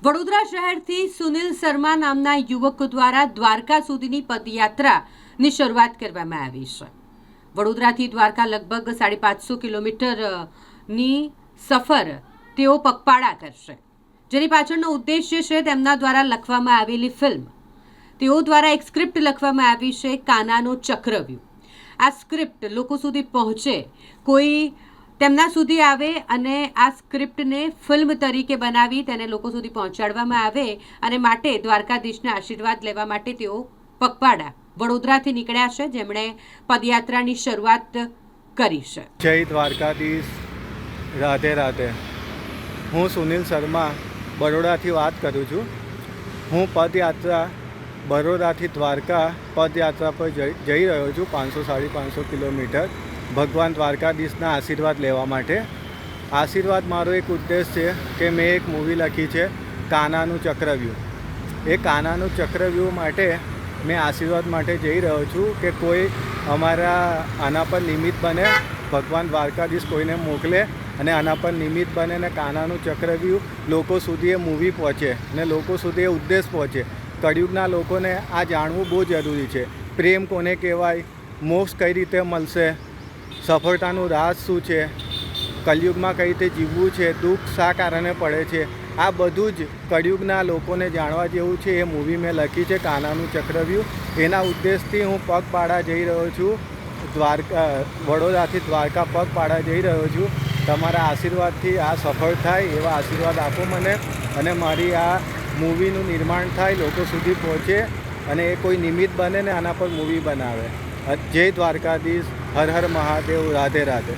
વડોદરા શહેરથી સુનિલ શર્મા નામના યુવક દ્વારા દ્વારકા સુધીની પદયાત્રાની શરૂઆત કરવામાં આવી છે। વડોદરાથી દ્વારકા લગભગ 550 કિલોમીટરની સફર તેઓ પગપાળા કરશે, જેની પાછળનો ઉદ્દેશ્ય છે તેમના દ્વારા લખવામાં આવેલી ફિલ્મ। તેઓ દ્વારા એક સ્ક્રિપ્ટ લખવામાં આવી છે, કાનાનો ચક્રવ્યૂહ। આ સ્ક્રિપ્ટ લોકો સુધી પહોંચે, કોઈ તેમના સુધી આવે અને આ સ્ક્રિપ્ટને ફિલ્મ તરીકે બનાવી તેને લોકો સુધી પહોંચાડવામાં આવે અને માટે દ્વારકાધીશના આશીર્વાદ લેવા માટે તેઓ પગપાળા વડોદરાથી નીકળ્યા છે, જેમણે પદયાત્રાની શરૂઆત કરી છે। જય દ્વારકાધીશ, રાધે રાધે। હું સુનિલ શર્મા બરોડાથી વાત કરું છું। હું પદયાત્રા બરોડાથી દ્વારકા પદયાત્રા પર જઈ રહ્યો છું, 500-550 કિલોમીટર ભગવાન દ્વારકાધીશના આશીર્વાદ લેવા માટે। આશીર્વાદ મારો એક ઉદ્દેશ છે કે મેં એક મૂવી લખી છે, કાનાનું ચક્રવ્યૂહ। એ કાનાનું ચક્રવ્યૂહ માટે મેં આશીર્વાદ માટે જઈ રહ્યો છું કે કોઈ અમારા આના પર નિમિત્ત બને, ભગવાન દ્વારકાધીશ કોઈને મોકલે અને આના પર નિમિત્ત બને અને કાનાનું ચક્રવ્યૂહ લોકો સુધી એ મૂવી પહોંચે અને લોકો સુધી એ ઉદ્દેશ પહોંચે। કળિયુગના લોકોને આ જાણવું બહુ જરૂરી છે। પ્રેમ કોને કહેવાય, મોક્ષ કઈ રીતે મળશે, સફળતાનું રાજ શું છે, કળિયુગમાં કઈ રીતે જીવવું છે, દુઃખ શા કારણે પડે છે, આ બધું જ કળિયુગના લોકોને જાણવા જેવું છે। એ મૂવી મેં લખી છે, કાનાનું ચક્રવ્યૂહ। એના ઉદ્દેશથી હું પગપાળા જઈ રહ્યો છું, વડોદરાથી દ્વારકા પગપાળા જઈ રહ્યો છું। તમારા આશીર્વાદથી આ સફળ થાય એવા આશીર્વાદ આપો મને અને મારી આ મૂવીનું નિર્માણ થાય, લોકો સુધી પહોંચે અને એ કોઈ નિમિત્ત બને ને આના પર મૂવી બનાવે। જય દ્વારકાધીશ, હર હર મહાદેવ, રાધે રાધે।